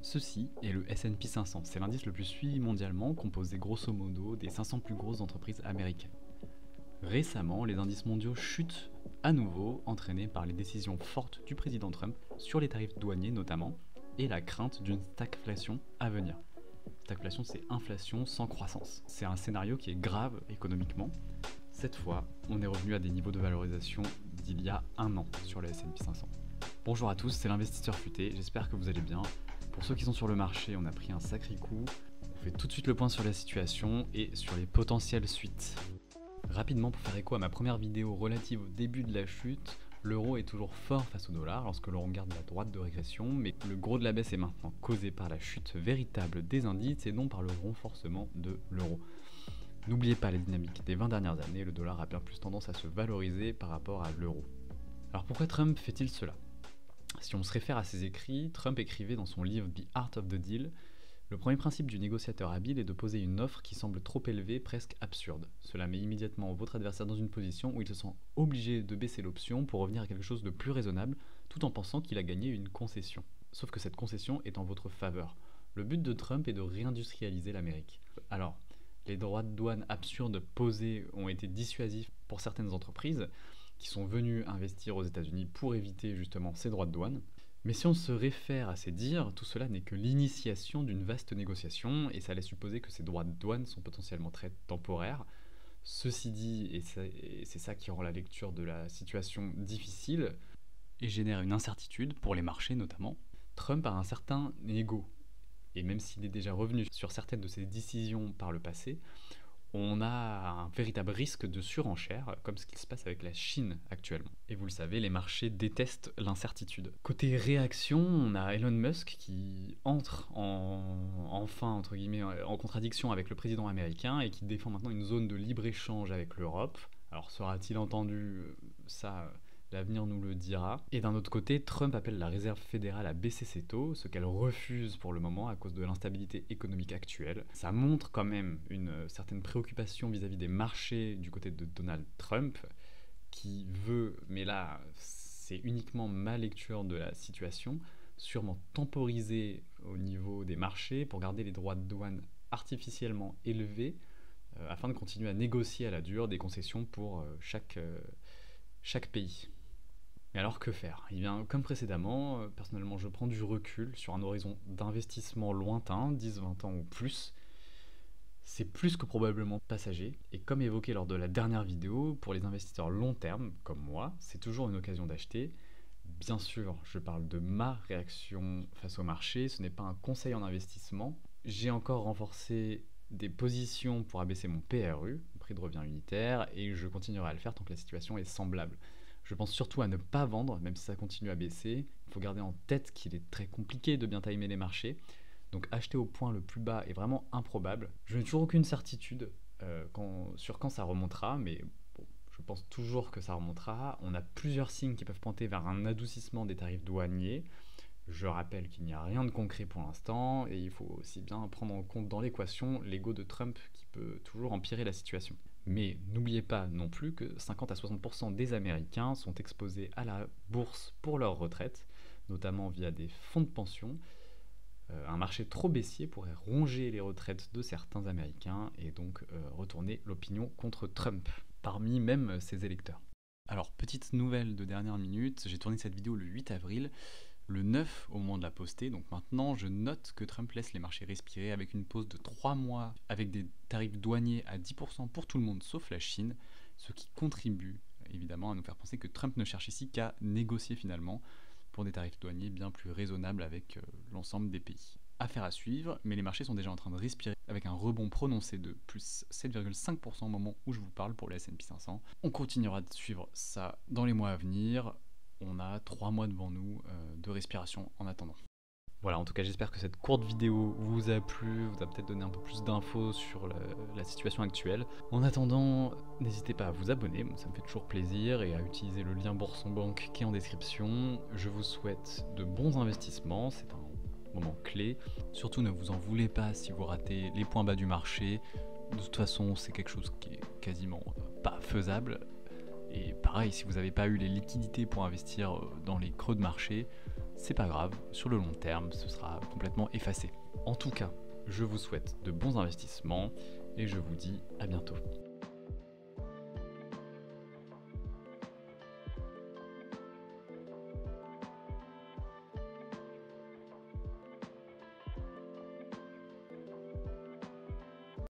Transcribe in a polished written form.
Ceci est le S&P 500, c'est l'indice le plus suivi mondialement, composé grosso modo des 500 plus grosses entreprises américaines. Récemment, les indices mondiaux chutent à nouveau, entraînés par les décisions fortes du président Trump sur les tarifs douaniers notamment, et la crainte d'une stagflation à venir. Stagflation, c'est inflation sans croissance. C'est un scénario qui est grave économiquement. Cette fois, on est revenu à des niveaux de valorisation d'il y a un an sur le S&P 500. Bonjour à tous, c'est l'investisseur futé, j'espère que vous allez bien. Pour ceux qui sont sur le marché, on a pris un sacré coup. On fait tout de suite le point sur la situation et sur les potentielles suites. Rapidement, pour faire écho à ma première vidéo relative au début de la chute, l'euro est toujours fort face au dollar lorsque l'on regarde la droite de régression, mais le gros de la baisse est maintenant causé par la chute véritable des indices et non par le renforcement de l'euro. N'oubliez pas les dynamiques des 20 dernières années, le dollar a bien plus tendance à se valoriser par rapport à l'euro. Alors pourquoi Trump fait-il cela ? Si on se réfère à ses écrits, Trump écrivait dans son livre The Art of the Deal: le premier principe du négociateur habile est de poser une offre qui semble trop élevée, presque absurde. Cela met immédiatement votre adversaire dans une position où il se sent obligé de baisser l'option pour revenir à quelque chose de plus raisonnable, tout en pensant qu'il a gagné une concession. Sauf que cette concession est en votre faveur. Le but de Trump est de réindustrialiser l'Amérique. Alors, les droits de douane absurdes posés ont été dissuasifs pour certaines entreprises qui sont venues investir aux États-Unis pour éviter justement ces droits de douane. Mais si on se réfère à ces dires, tout cela n'est que l'initiation d'une vaste négociation et ça laisse supposer que ces droits de douane sont potentiellement très temporaires. Ceci dit, et c'est ça qui rend la lecture de la situation difficile et génère une incertitude pour les marchés notamment, Trump a un certain ego. Et même s'il est déjà revenu sur certaines de ses décisions par le passé, on a un véritable risque de surenchère, comme ce qui se passe avec la Chine actuellement. Et vous le savez, les marchés détestent l'incertitude. Côté réaction, on a Elon Musk qui entre enfin, entre guillemets, en contradiction avec le président américain et qui défend maintenant une zone de libre-échange avec l'Europe. Alors sera-t-il entendu ? Ça, l'avenir nous le dira. Et d'un autre côté, Trump appelle la Réserve fédérale à baisser ses taux, ce qu'elle refuse pour le moment à cause de l'instabilité économique actuelle. Ça montre quand même une certaine préoccupation vis-à-vis des marchés du côté de Donald Trump, qui veut, mais là c'est uniquement ma lecture de la situation, sûrement temporiser au niveau des marchés pour garder les droits de douane artificiellement élevés, afin de continuer à négocier à la dure des concessions pour chaque pays. Mais alors que faire ? Eh bien, comme précédemment, personnellement je prends du recul sur un horizon d'investissement lointain, 10-20 ans ou plus. C'est plus que probablement passager, et comme évoqué lors de la dernière vidéo, pour les investisseurs long terme, comme moi, c'est toujours une occasion d'acheter. Bien sûr, je parle de ma réaction face au marché, ce n'est pas un conseil en investissement. J'ai encore renforcé des positions pour abaisser mon PRU, prix de revient unitaire, et je continuerai à le faire tant que la situation est semblable. Je pense surtout à ne pas vendre, même si ça continue à baisser. Il faut garder en tête qu'il est très compliqué de bien timer les marchés. Donc acheter au point le plus bas est vraiment improbable. Je n'ai toujours aucune certitude sur quand ça remontera, mais bon, je pense toujours que ça remontera. On a plusieurs signes qui peuvent pointer vers un adoucissement des tarifs douaniers. Je rappelle qu'il n'y a rien de concret pour l'instant, et il faut aussi bien prendre en compte dans l'équation l'ego de Trump qui peut toujours empirer la situation. Mais n'oubliez pas non plus que 50 à 60% des Américains sont exposés à la bourse pour leur retraite, notamment via des fonds de pension. Un marché trop baissier pourrait ronger les retraites de certains Américains et donc retourner l'opinion contre Trump, parmi même ses électeurs. Alors, petite nouvelle de dernière minute, j'ai tourné cette vidéo le 8 avril. Le 9 au moment de la poster, donc maintenant je note que Trump laisse les marchés respirer avec une pause de 3 mois avec des tarifs douaniers à 10% pour tout le monde sauf la Chine, ce qui contribue évidemment à nous faire penser que Trump ne cherche ici qu'à négocier finalement pour des tarifs douaniers bien plus raisonnables avec l'ensemble des pays. Affaire à suivre, mais les marchés sont déjà en train de respirer avec un rebond prononcé de plus 7,5% au moment où je vous parle pour le S&P 500. On continuera de suivre ça dans les mois à venir. On a 3 mois devant nous de respiration en attendant. Voilà, en tout cas j'espère que cette courte vidéo vous a plu, vous a peut-être donné un peu plus d'infos sur la situation actuelle. En attendant, n'hésitez pas à vous abonner, ça me fait toujours plaisir, et à utiliser le lien Bourse en Banque qui est en description. Je vous souhaite de bons investissements, c'est un moment clé. Surtout ne vous en voulez pas si vous ratez les points bas du marché. De toute façon, c'est quelque chose qui est quasiment pas faisable. Et pareil, si vous n'avez pas eu les liquidités pour investir dans les creux de marché, c'est pas grave, sur le long terme, ce sera complètement effacé. En tout cas, je vous souhaite de bons investissements et je vous dis à bientôt.